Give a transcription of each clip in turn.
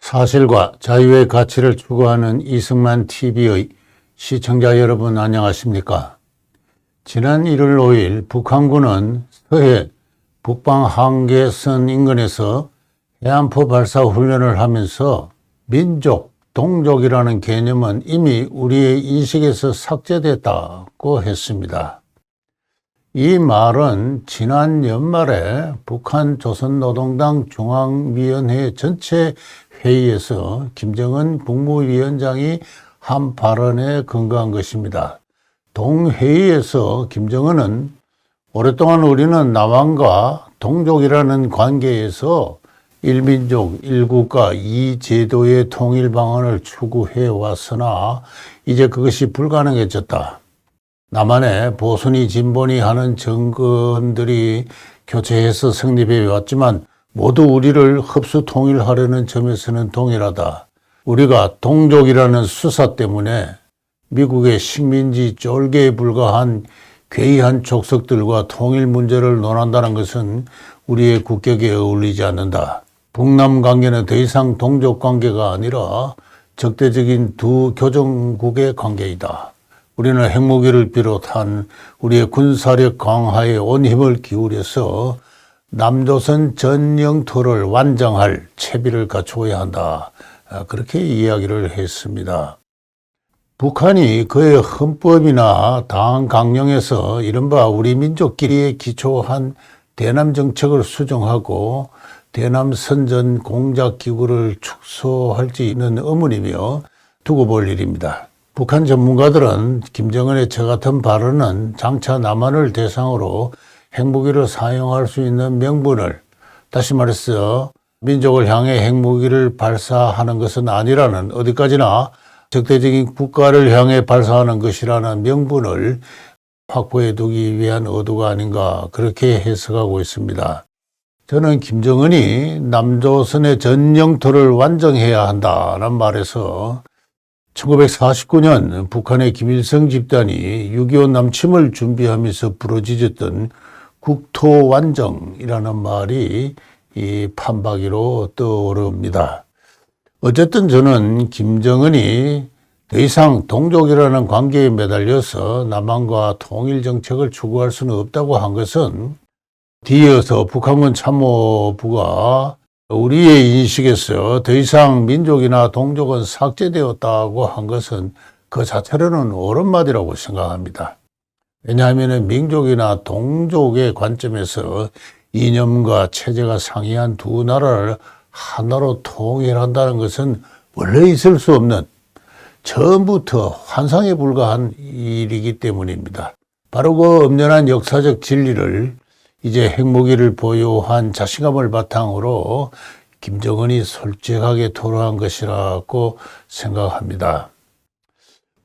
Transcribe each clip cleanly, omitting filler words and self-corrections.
사실과 자유의 가치를 추구하는 이승만 TV의 시청자 여러분 안녕하십니까? 지난 1월 5일 북한군은 서해 북방 한계선 인근에서 해안포 발사 훈련을 하면서 민족, 동족이라는 개념은 이미 우리의 인식에서 삭제됐다고 했습니다. 이 말은 지난 연말에 북한 조선노동당 중앙위원회 전체 회의에서 김정은 국무위원장이 한 발언에 근거한 것입니다. 동회의에서 김정은은 오랫동안 우리는 남한과 동족이라는 관계에서 일민족, 일국가, 이제도의 통일 방안을 추구해 왔으나 이제 그것이 불가능해졌다. 남한에 보수니 진보니 하는 정권들이 교체해서 성립해 왔지만 모두 우리를 흡수 통일하려는 점에서는 동일하다. 우리가 동족이라는 수사 때문에 미국의 식민지 쫄개에 불과한 괴이한 족속들과 통일 문제를 논한다는 것은 우리의 국격에 어울리지 않는다. 북남 관계는 더 이상 동족 관계가 아니라 적대적인 두 교정국의 관계이다. 우리는 핵무기를 비롯한 우리의 군사력 강화에 온 힘을 기울여서 남조선 전 영토를 완장할 채비를 갖추어야 한다. 그렇게 이야기를 했습니다. 북한이 그의 헌법이나 당 강령에서 이른바 우리 민족끼리에 기초한 대남 정책을 수정하고 대남 선전 공작 기구를 축소할지는 의문이며 두고 볼 일입니다. 북한 전문가들은 김정은의 저 같은 발언은 장차 남한을 대상으로 핵무기를 사용할 수 있는 명분을, 다시 말해서 민족을 향해 핵무기를 발사하는 것은 아니라는, 어디까지나 적대적인 국가를 향해 발사하는 것이라는 명분을 확보해 두기 위한 의도가 아닌가 그렇게 해석하고 있습니다. 저는 김정은이 남조선의 전 영토를 완정해야 한다는 말에서 1949년 북한의 김일성 집단이 6.25 남침을 준비하면서 부러지졌던 국토 완정이라는 말이 이 판박이로 떠오릅니다. 어쨌든 저는 김정은이 더 이상 동족이라는 관계에 매달려서 남한과 통일 정책을 추구할 수는 없다고 한 것은 뒤이어서 북한군 참모부가 우리의 인식에서 더 이상 민족이나 동족은 삭제되었다고 한 것은 그 자체로는 옳은 말이라고 생각합니다. 왜냐하면 민족이나 동족의 관점에서 이념과 체제가 상이한 두 나라를 하나로 통일한다는 것은 원래 있을 수 없는, 처음부터 환상에 불과한 일이기 때문입니다. 바로 그 엄연한 역사적 진리를 이제 핵무기를 보유한 자신감을 바탕으로 김정은이 솔직하게 토로한 것이라고 생각합니다.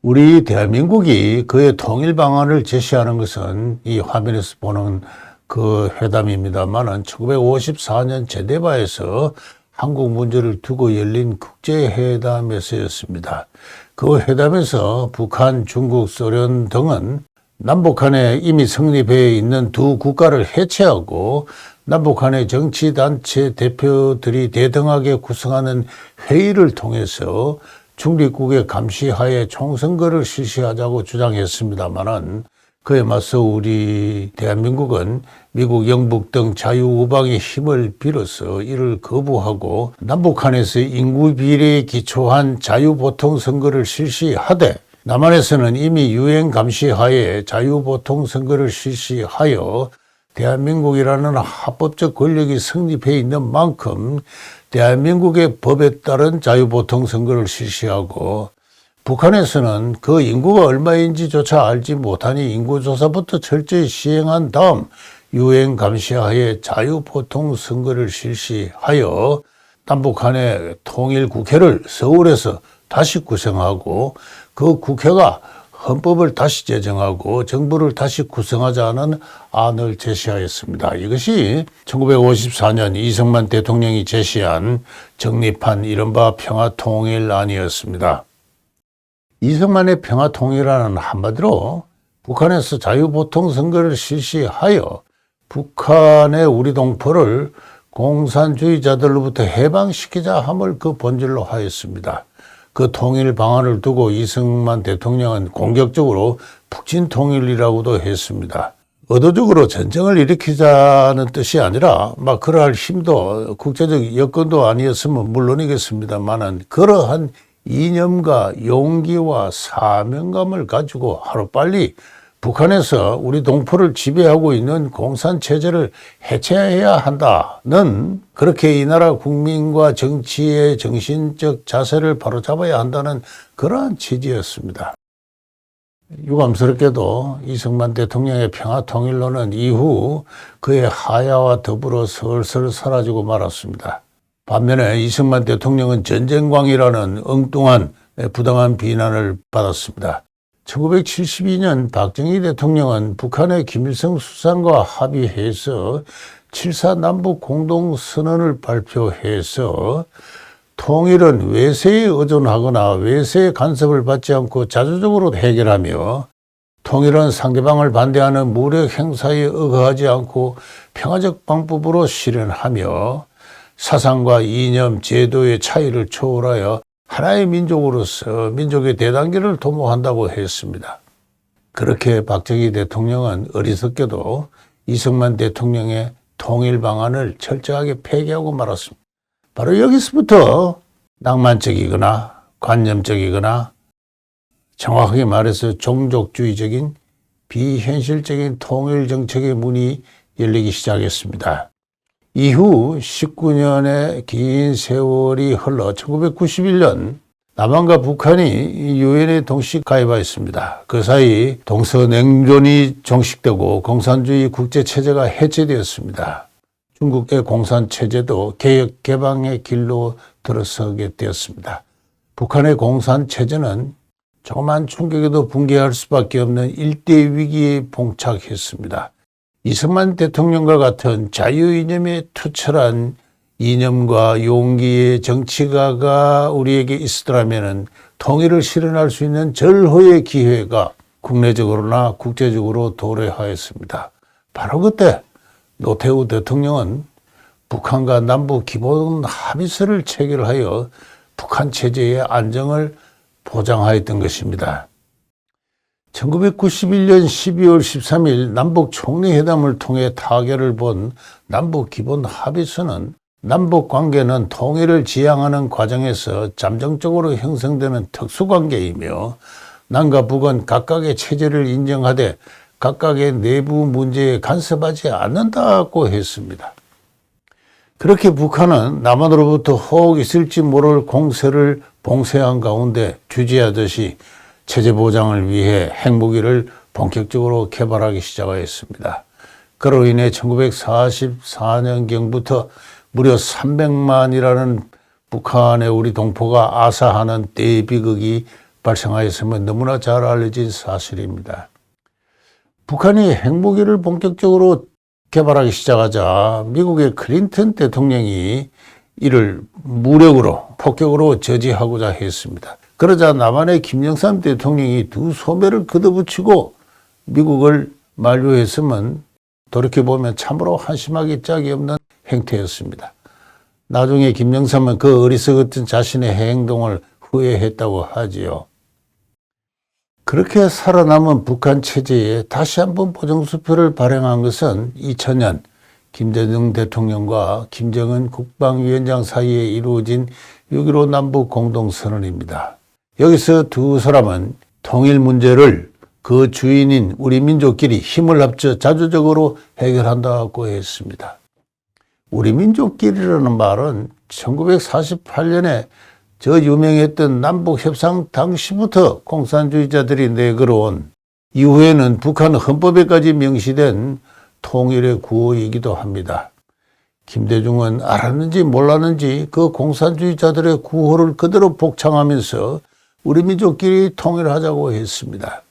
우리 대한민국이 그의 통일 방안을 제시하는 것은 이 화면에서 보는 그 회담입니다만은 1954년 제네바에서 한국 문제를 두고 열린 국제회담에서였습니다. 그 회담에서 북한, 중국, 소련 등은 남북한에 이미 성립해 있는 두 국가를 해체하고 남북한의 정치단체 대표들이 대등하게 구성하는 회의를 통해서 중립국의 감시하에 총선거를 실시하자고 주장했습니다마는 그에 맞서 우리 대한민국은 미국, 영북 등 자유우방의 힘을 빌어서 이를 거부하고 남북한에서 인구 비례에 기초한 자유보통선거를 실시하되 남한에서는 이미 유엔 감시하에 자유보통선거를 실시하여 대한민국이라는 합법적 권력이 성립해 있는 만큼 대한민국의 법에 따른 자유보통선거를 실시하고 북한에서는 그 인구가 얼마인지조차 알지 못하니 인구조사부터 철저히 시행한 다음 유엔 감시하에 자유보통선거를 실시하여 남북한의 통일국회를 서울에서 다시 구성하고 그 국회가 헌법을 다시 제정하고 정부를 다시 구성하자는 안을 제시하였습니다. 이것이 1954년 이승만 대통령이 제시한 정립한 이른바 평화통일안이었습니다. 이승만의 평화통일안은 한마디로 북한에서 자유보통선거를 실시하여 북한의 우리 동포를 공산주의자들로부터 해방시키자 함을 그 본질로 하였습니다. 그 통일 방안을 두고 이승만 대통령은 공격적으로 북진 통일이라고도 했습니다. 의도적으로 전쟁을 일으키자는 뜻이 아니라 그러할 힘도 국제적 여건도 아니었으면 물론이겠습니다만은 그러한 이념과 용기와 사명감을 가지고 하루빨리 북한에서 우리 동포를 지배하고 있는 공산체제를 해체해야 한다는, 그렇게 이 나라 국민과 정치의 정신적 자세를 바로잡아야 한다는 그러한 취지였습니다. 유감스럽게도 이승만 대통령의 평화통일론은 이후 그의 하야와 더불어 슬슬 사라지고 말았습니다. 반면에 이승만 대통령은 전쟁광이라는 엉뚱한 부당한 비난을 받았습니다. 1972년 박정희 대통령은 북한의 김일성 수상과 합의해서 7.4 남북 공동선언을 발표해서 통일은 외세에 의존하거나 외세의 간섭을 받지 않고 자주적으로 해결하며, 통일은 상대방을 반대하는 무력 행사에 의거하지 않고 평화적 방법으로 실현하며, 사상과 이념, 제도의 차이를 초월하여 하나의 민족으로서 민족의 대단계를 도모한다고 했습니다. 그렇게 박정희 대통령은 어리석게도 이승만 대통령의 통일 방안을 철저하게 폐기하고 말았습니다. 바로 여기서부터 낭만적이거나 관념적이거나 정확하게 말해서 종족주의적인 비현실적인 통일 정책의 문이 열리기 시작했습니다. 이후 19년의 긴 세월이 흘러 1991년 남한과 북한이 유엔에 동시 가입하였습니다. 그 사이 동서냉전이 종식되고 공산주의 국제체제가 해체되었습니다. 중국의 공산체제도 개혁 개방의 길로 들어서게 되었습니다. 북한의 공산체제는 조그만 충격에도 붕괴할 수밖에 없는 일대 위기에 봉착했습니다. 이승만 대통령과 같은 자유이념에 투철한 이념과 용기의 정치가가 우리에게 있었더라면 통일을 실현할 수 있는 절호의 기회가 국내적으로나 국제적으로 도래하였습니다. 바로 그때 노태우 대통령은 북한과 남북 기본 합의서를 체결하여 북한 체제의 안정을 보장하였던 것입니다. 1991년 12월 13일 남북 총리회담을 통해 타결을 본 남북 기본 합의서는 남북 관계는 통일을 지향하는 과정에서 잠정적으로 형성되는 특수관계이며, 남과 북은 각각의 체제를 인정하되 각각의 내부 문제에 간섭하지 않는다고 했습니다. 그렇게 북한은 남한으로부터 혹 있을지 모를 공세를 봉쇄한 가운데 주지하듯이 체제 보장을 위해 핵무기를 본격적으로 개발하기 시작하였습니다. 그로 인해 1944년경부터 무려 300만이라는 북한의 우리 동포가 아사하는 대비극이 발생하였으면 너무나 잘 알려진 사실입니다. 북한이 핵무기를 본격적으로 개발하기 시작하자 미국의 클린턴 대통령이 이를 무력으로, 폭격으로 저지하고자 했습니다. 그러자 남한의 김영삼 대통령이 두 소매를 걷어붙이고 미국을 만류했으면 돌이켜보면 참으로 한심하기 짝이 없는 행태였습니다. 나중에 김영삼은 그 어리석었던 자신의 행동을 후회했다고 하지요. 그렇게 살아남은 북한 체제에 다시 한번 보정수표를 발행한 것은 2000년 김대중 대통령과 김정은 국방위원장 사이에 이루어진 6.15 남북 공동선언입니다. 여기서 두 사람은 통일 문제를 그 주인인 우리 민족끼리 힘을 합쳐 자주적으로 해결한다고 했습니다. 우리 민족끼리라는 말은 1948년에 저 유명했던 남북협상 당시부터 공산주의자들이 내걸어온, 이후에는 북한 헌법에까지 명시된 통일의 구호이기도 합니다. 김대중은 알았는지 몰랐는지 그 공산주의자들의 구호를 그대로 복창하면서 우리 민족끼리 통일하자고 했습니다.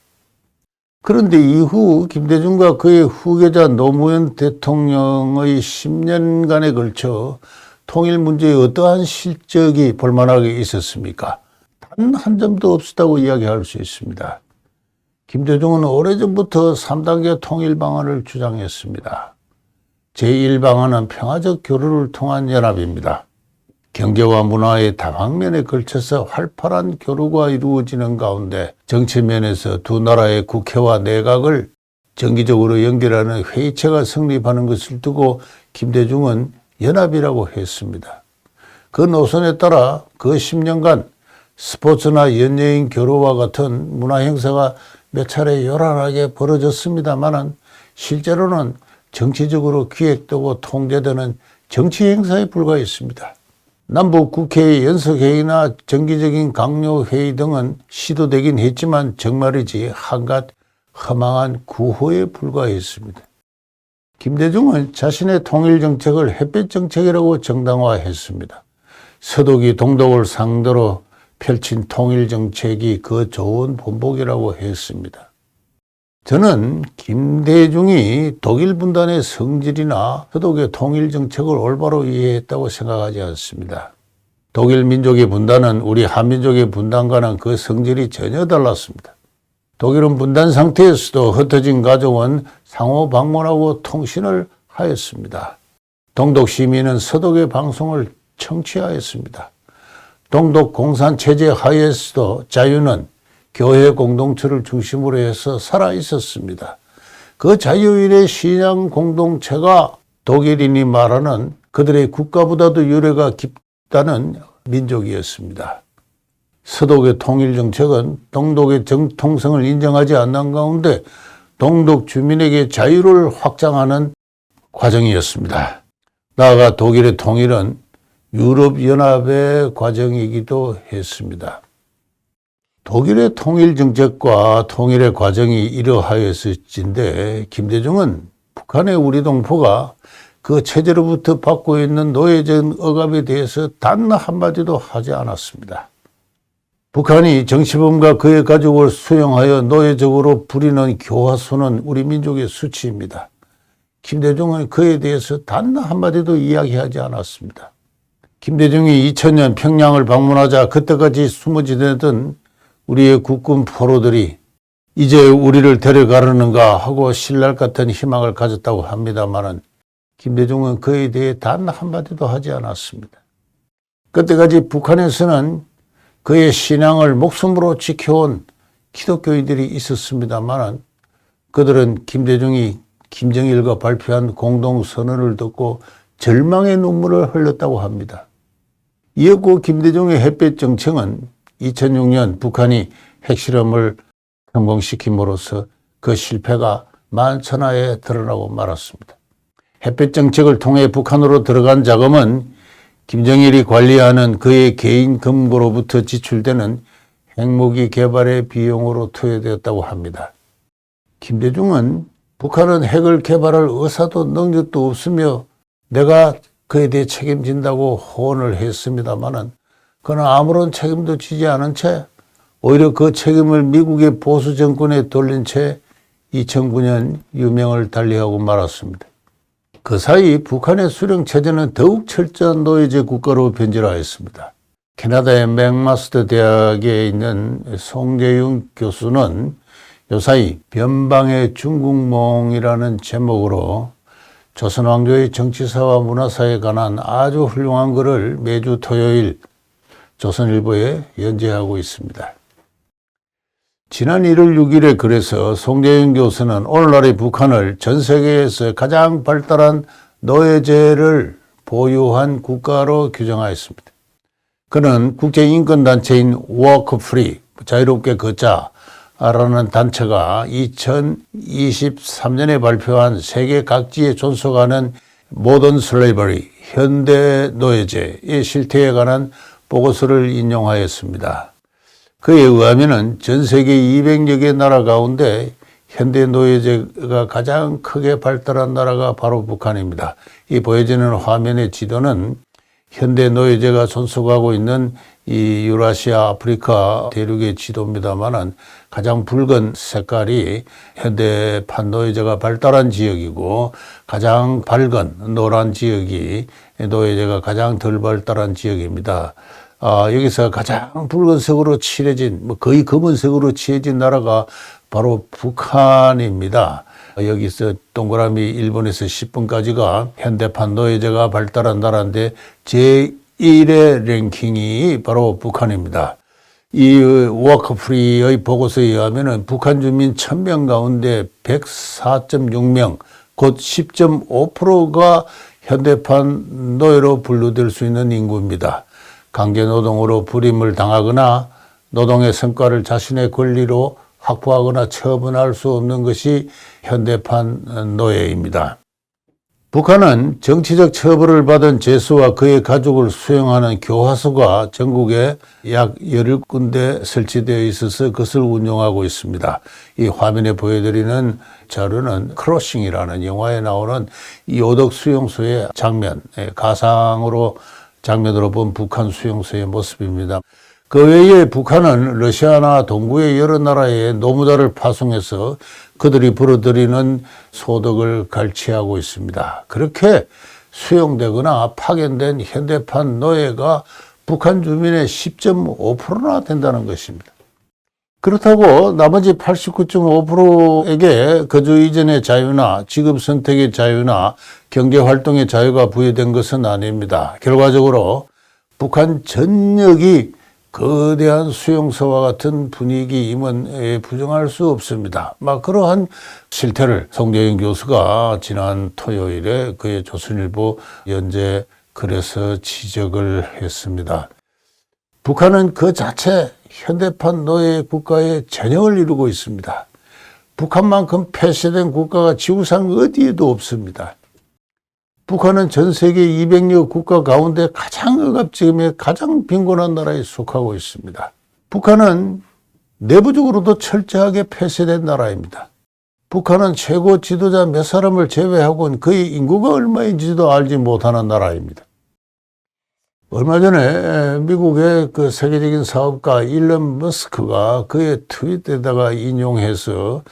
그런데 이후 김대중과 그의 후계자 노무현 대통령의 10년간에 걸쳐 통일 문제에 어떠한 실적이 볼만하게 있었습니까? 단 한 점도 없었다고 이야기할 수 있습니다. 김대중은 오래전부터 3단계 통일 방안을 주장했습니다. 제1방안은 평화적 교류를 통한 연합입니다. 경제와 문화의 다방면에 걸쳐서 활발한 교류가 이루어지는 가운데 정치면에서 두 나라의 국회와 내각을 정기적으로 연결하는 회의체가 성립하는 것을 두고 김대중은 연합이라고 했습니다. 그 노선에 따라 그 10년간 스포츠나 연예인 교류와 같은 문화행사가 몇 차례 요란하게 벌어졌습니다만 실제로는 정치적으로 기획되고 통제되는 정치행사에 불과했습니다. 남북 국회의 연석회의나 정기적인 강요회의 등은 시도되긴 했지만 정말이지 한갓 허망한 구호에 불과했습니다. 김대중은 자신의 통일정책을 햇빛정책이라고 정당화했습니다. 서독이 동독을 상대로 펼친 통일정책이 그 좋은 본보기라고 했습니다. 저는 김대중이 독일 분단의 성질이나 서독의 통일정책을 올바로 이해했다고 생각하지 않습니다. 독일 민족의 분단은 우리 한민족의 분단과는 그 성질이 전혀 달랐습니다. 독일은 분단 상태에서도 흩어진 가족은 상호 방문하고 통신을 하였습니다. 동독 시민은 서독의 방송을 청취하였습니다. 동독 공산체제 하에서도 자유는 교회 공동체를 중심으로 해서 살아 있었습니다. 그 자유인의 신앙 공동체가 독일인이 말하는 그들의 국가보다도 유래가 깊다는 민족이었습니다. 서독의 통일정책은 동독의 정통성을 인정하지 않는 가운데 동독 주민에게 자유를 확장하는 과정이었습니다. 나아가 독일의 통일은 유럽연합의 과정이기도 했습니다. 독일의 통일정책과 통일의 과정이 이러하였을진데 김대중은 북한의 우리 동포가 그 체제로부터 받고 있는 노예적 억압에 대해서 단 한마디도 하지 않았습니다. 북한이 정치범과 그의 가족을 수용하여 노예적으로 부리는 교화소는 우리 민족의 수치입니다. 김대중은 그에 대해서 단 한마디도 이야기하지 않았습니다. 김대중이 2000년 평양을 방문하자 그때까지 숨어 지내던 우리의 국군 포로들이 이제 우리를 데려가려는가 하고 신랄 같은 희망을 가졌다고 합니다마는 김대중은 그에 대해 단 한마디도 하지 않았습니다. 그때까지 북한에서는 그의 신앙을 목숨으로 지켜온 기독교인들이 있었습니다만 그들은 김대중이 김정일과 발표한 공동선언을 듣고 절망의 눈물을 흘렸다고 합니다. 이었고 김대중의 햇볕 정책은 2006년 북한이 핵실험을 성공시킴으로써 그 실패가 만천하에 드러나고 말았습니다. 햇볕 정책을 통해 북한으로 들어간 자금은 김정일이 관리하는 그의 개인 금고로부터 지출되는 핵무기 개발의 비용으로 투여되었다고 합니다. 김대중은 북한은 핵을 개발할 의사도 능력도 없으며 내가 그에 대해 책임진다고 호언을 했습니다마는 그는 아무런 책임도 지지 않은 채 오히려 그 책임을 미국의 보수 정권에 돌린 채 2009년 유명을 달리하고 말았습니다. 그 사이 북한의 수령 체제는 더욱 철저한 노예제 국가로 변질하였습니다. 캐나다의 맥마스터 대학에 있는 송재윤 교수는 요사이 변방의 중국몽이라는 제목으로 조선 왕조의 정치사와 문화사에 관한 아주 훌륭한 글을 매주 토요일 조선일보에 연재하고 있습니다. 지난 1월 6일에 글에서 송재윤 교수는 오늘날의 북한을 전 세계에서 가장 발달한 노예제를 보유한 국가로 규정하였습니다. 그는 국제인권단체인 Work Free, 자유롭게 걷자라는 단체가 2023년에 발표한 세계 각지에 존속하는 모던 슬레이버리, 현대 노예제의 실태에 관한 보고서를 인용하였습니다. 그에 의하면 전 세계 200여 개 나라 가운데 현대 노예제가 가장 크게 발달한 나라가 바로 북한입니다. 이 보여지는 화면의 지도는 현대 노예제가 존속하고 있는 이 유라시아 아프리카 대륙의 지도입니다만은 가장 붉은 색깔이 현대판 노예제가 발달한 지역이고 가장 밝은 노란 지역이 노예제가 가장 덜 발달한 지역입니다. 여기서 가장 붉은색으로 칠해진, 거의 검은색으로 칠해진 나라가 바로 북한입니다. 여기서 동그라미 일본에서 10번까지가 현대판 노예제가 발달한 나라인데 제1의 랭킹이 바로 북한입니다. 이 워커프리의 보고서에 의하면 북한 주민 1000명 가운데 104.6명, 곧 10.5%가 현대판 노예로 분류될 수 있는 인구입니다. 강제노동으로 불임을 당하거나 노동의 성과를 자신의 권리로 확보하거나 처분할 수 없는 것이 현대판 노예입니다. 북한은 정치적 처벌을 받은 죄수와 그의 가족을 수용하는 교화소가 전국에 약 10군데 설치되어 있어서 그것을 운영하고 있습니다. 이 화면에 보여드리는 자료는 크로싱이라는 영화에 나오는 이오덕 수용소의 장면, 가상으로 장면으로 본 북한 수용소의 모습입니다. 그 외에 북한은 러시아나 동구의 여러 나라에 노무자를 파송해서 그들이 벌어들이는 소득을 갈취하고 있습니다. 그렇게 수용되거나 파견된 현대판 노예가 북한 주민의 10.5%나 된다는 것입니다. 그렇다고 나머지 89.5%에게 거주 이전의 자유나 직업 선택의 자유나 경제활동의 자유가 부여된 것은 아닙니다. 결과적으로 북한 전역이 거대한 수용소와 같은 분위기임은 부정할 수 없습니다. 그러한 실태를 송재영 교수가 지난 토요일에 그의 조선일보 연재 글에서 지적을 했습니다. 북한은 그 자체 현대판 노예 국가의 전형을 이루고 있습니다. 북한만큼 폐쇄된 국가가 지구상 어디에도 없습니다. 북한은 전 세계 200여 국가 가운데 가장 억압지음에 가장 빈곤한 나라에 속하고 있습니다. 북한은 내부적으로도 철저하게 폐쇄된 나라입니다. 북한은 최고 지도자 몇 사람을 제외하고는 그의 인구가 얼마인지도 알지 못하는 나라입니다. 얼마 전에 미국의 그 세계적인 사업가 일론 머스크가 그의 트윗에다가 인용해서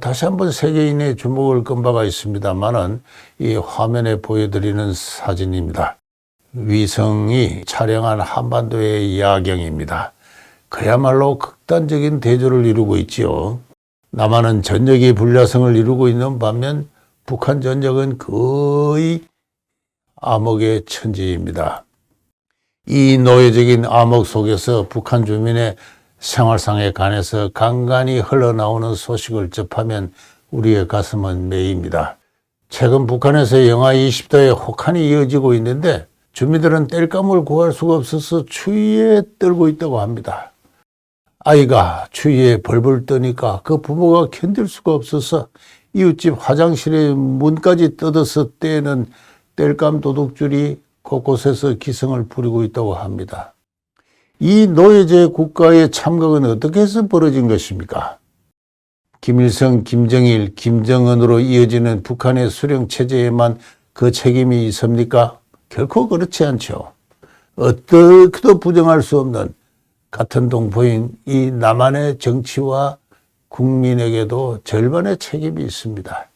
다시 한번 세계인의 주목을 끈 바가 있습니다만은 이 화면에 보여드리는 사진입니다. 위성이 촬영한 한반도의 야경입니다. 그야말로 극단적인 대조를 이루고 있지요. 남한은 전역이 불야성을 이루고 있는 반면 북한 전역은 거의 암흑의 천지입니다. 이 노예적인 암흑 속에서 북한 주민의 생활상에 관해서 간간히 흘러나오는 소식을 접하면 우리의 가슴은 메입니다. 최근 북한에서 영하 20도의 혹한이 이어지고 있는데 주민들은 땔감을 구할 수가 없어서 추위에 떨고 있다고 합니다. 아이가 추위에 벌벌 떠니까 그 부모가 견딜 수가 없어서 이웃집 화장실의 문까지 뜯어서 떼는 땔감 도둑질이 곳곳에서 기승을 부리고 있다고 합니다. 이 노예제 국가의 참극은 어떻게 해서 벌어진 것입니까? 김일성, 김정일, 김정은으로 이어지는 북한의 수령체제에만 그 책임이 있습니까? 결코 그렇지 않죠. 어떻게도 부정할 수 없는 같은 동포인 이 남한의 정치와 국민에게도 절반의 책임이 있습니다.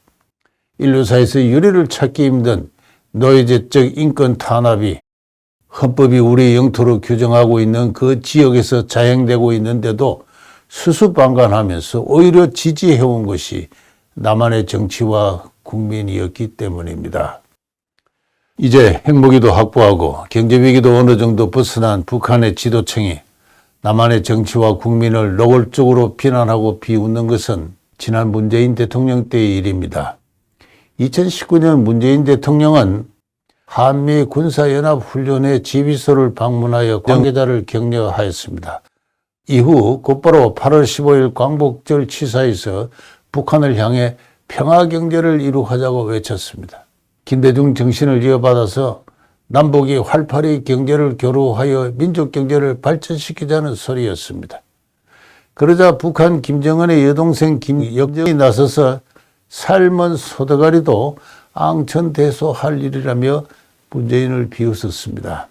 인류사에서 유례를 찾기 힘든 노예제적 인권 탄압이 헌법이 우리 영토로 규정하고 있는 그 지역에서 자행되고 있는데도 수수방관하면서 오히려 지지해온 것이 남한의 정치와 국민이었기 때문입니다. 이제 핵무기도 확보하고 경제위기도 어느 정도 벗어난 북한의 지도층이 남한의 정치와 국민을 노골적으로 비난하고 비웃는 것은 지난 문재인 대통령 때의 일입니다. 2019년 문재인 대통령은 한미 군사연합훈련의 지휘소를 방문하여 관계자를 격려하였습니다. 이후 곧바로 8월 15일 광복절 치사에서 북한을 향해 평화경제를 이룩하자고 외쳤습니다. 김대중 정신을 이어받아서 남북이 활발히 경제를 교류하여 민족경제를 발전시키자는 소리였습니다. 그러자 북한 김정은의 여동생 김여정이 나서서 삶은 소대가리도 앙천대소할 일이라며 문재인을 비웃었습니다.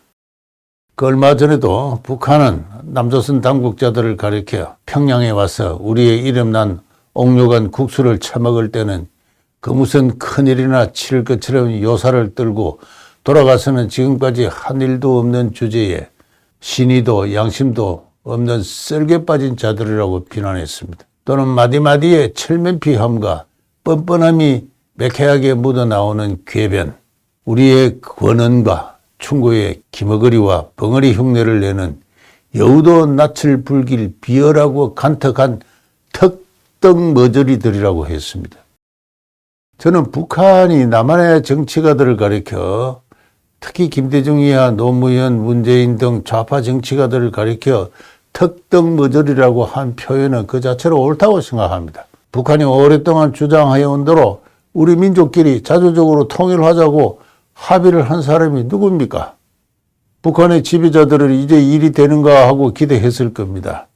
그 얼마 전에도 북한은 남조선 당국자들을 가리켜 평양에 와서 우리의 이름난 옥류관 국수를 처먹을 때는 그 무슨 큰일이나 치를 것처럼 요사를 떨고 돌아가서는 지금까지 한 일도 없는 주제에 신의도 양심도 없는 썰개 빠진 자들이라고 비난했습니다. 또는 마디마디에 철면피함과 뻔뻔함이 매캐하게 묻어나오는 궤변, 우리의 권언과 충고의 기머거리와 벙어리 흉내를 내는 여우도 낯을 불길 비열하고 간특한 턱떡머저리들이라고 했습니다. 저는 북한이 남한의 정치가들을 가리켜, 특히 김대중이야 노무현, 문재인 등 좌파 정치가들을 가리켜 턱떡머저리라고 한 표현은 그 자체로 옳다고 생각합니다. 북한이 오랫동안 주장해온 대로 우리 민족끼리 자주적으로 통일하자고 합의를 한 사람이 누굽니까? 북한의 지배자들은 이제 일이 되는가 하고 기대했을 겁니다.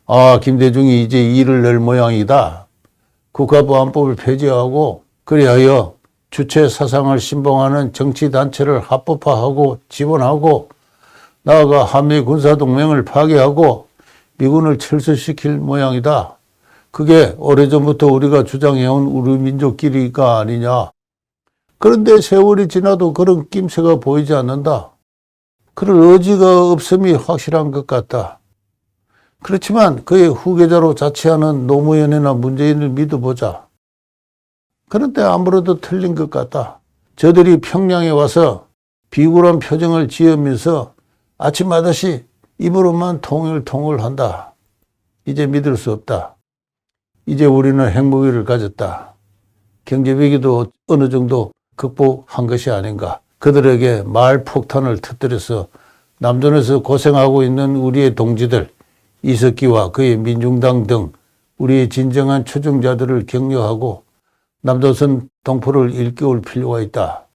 아, 김대중이 이제 일을 낼 모양이다. 국가보안법을 폐지하고 그리하여 주체 사상을 신봉하는 정치단체를 합법화하고 지원하고 나아가 한미 군사동맹을 파괴하고 미군을 철수시킬 모양이다. 그게 오래전부터 우리가 주장해온 우리 민족끼리가 아니냐. 그런데 세월이 지나도 그런 낌새가 보이지 않는다. 그럴 의지가 없음이 확실한 것 같다. 그렇지만 그의 후계자로 자처하는 노무현이나 문재인을 믿어보자. 그런데 아무래도 틀린 것 같다. 저들이 평양에 와서 비굴한 표정을 지으면서 아침마다시 입으로만 통일한다. 이제 믿을 수 없다. 이제 우리는 핵무기를 가졌다. 경제위기도 어느 정도 극복한 것이 아닌가. 그들에게 말폭탄을 터뜨려서 남존에서 고생하고 있는 우리의 동지들, 이석기와 그의 민중당 등 우리의 진정한 추종자들을 격려하고 남조선 동포를 일깨울 필요가 있다.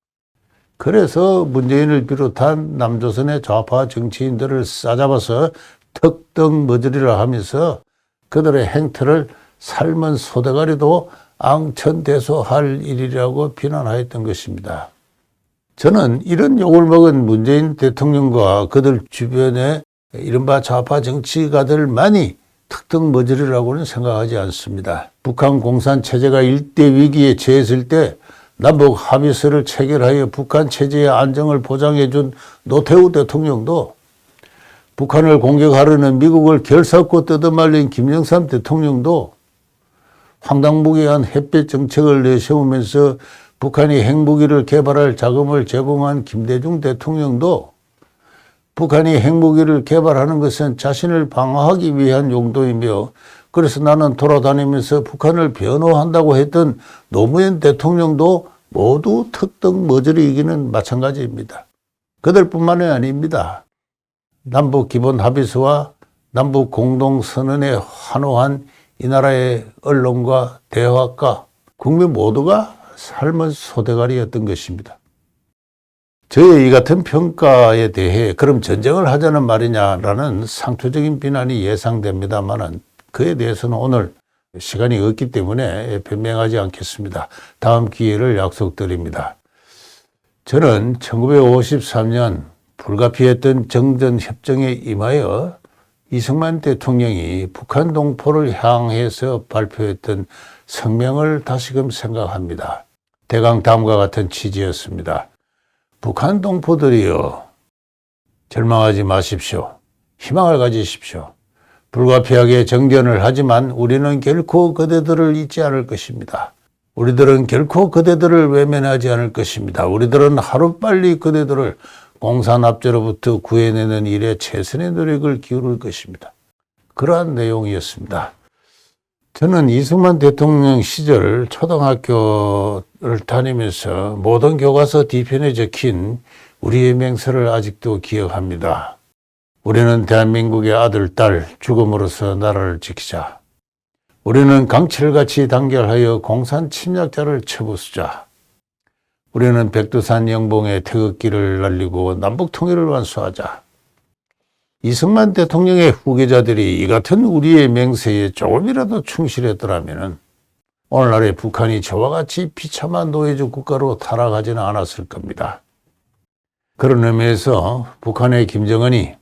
그래서 문재인을 비롯한 남조선의 좌파 정치인들을 싸잡아서 턱떡머저리라 하면서 그들의 행태를 삶은 소대가리도 앙천대소할 일이라고 비난하였던 것입니다. 저는 이런 욕을 먹은 문재인 대통령과 그들 주변의 이른바 좌파 정치가들만이 턱떡머저리라고는 생각하지 않습니다. 북한 공산 체제가 일대 위기에 처했을 때 남북 합의서를 체결하여 북한 체제의 안정을 보장해준 노태우 대통령도, 북한을 공격하려는 미국을 결사코 뜯어말린 김영삼 대통령도, 황당무계한 햇볕 정책을 내세우면서 북한이 핵무기를 개발할 자금을 제공한 김대중 대통령도, 북한이 핵무기를 개발하는 것은 자신을 방어하기 위한 용도이며 그래서 나는 돌아다니면서 북한을 변호한다고 했던 노무현 대통령도 모두 턱떡머저리이기는 마찬가지입니다. 그들뿐만이 아닙니다. 남북 기본 합의서와 남북 공동선언에 환호한 이 나라의 언론과 대화가 국민 모두가 삶은 소대가리였던 것입니다. 저의 이 같은 평가에 대해 그럼 전쟁을 하자는 말이냐라는 상투적인 비난이 예상됩니다만은 그에 대해서는 오늘 시간이 없기 때문에 변명하지 않겠습니다. 다음 기회를 약속드립니다. 저는 1953년 불가피했던 정전협정에 임하여 이승만 대통령이 북한 동포를 향해서 발표했던 성명을 다시금 생각합니다. 대강 다음과 같은 취지였습니다. 북한 동포들이여, 절망하지 마십시오. 희망을 가지십시오. 불가피하게 정전을 하지만 우리는 결코 그대들을 잊지 않을 것입니다. 우리들은 결코 그대들을 외면하지 않을 것입니다. 우리들은 하루빨리 그대들을 공산압제로부터 구해내는 일에 최선의 노력을 기울일 것입니다. 그러한 내용이었습니다. 저는 이승만 대통령 시절 초등학교를 다니면서 모든 교과서 뒤편에 적힌 우리의 맹세를 아직도 기억합니다. 우리는 대한민국의 아들, 딸, 죽음으로써 나라를 지키자. 우리는 강철같이 단결하여 공산 침략자를 쳐부수자. 우리는 백두산 영봉의 태극기를 날리고 남북통일을 완수하자. 이승만 대통령의 후계자들이 이 같은 우리의 맹세에 조금이라도 충실했더라면 오늘날의 북한이 저와 같이 비참한 노예적 국가로 타락하지는 않았을 겁니다. 그런 의미에서 북한의 김정은이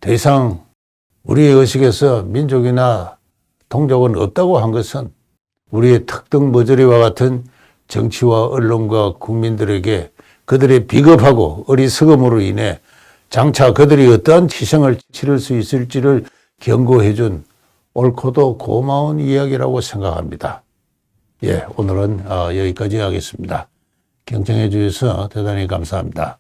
더 이상 우리의 의식에서 민족이나 동족은 없다고 한 것은 우리의 턱떡머저리와 같은 정치와 언론과 국민들에게 그들의 비겁하고 어리석음으로 인해 장차 그들이 어떠한 희생을 치를 수 있을지를 경고해준 옳고도 고마운 이야기라고 생각합니다. 예, 오늘은 여기까지 하겠습니다. 경청해 주셔서 대단히 감사합니다.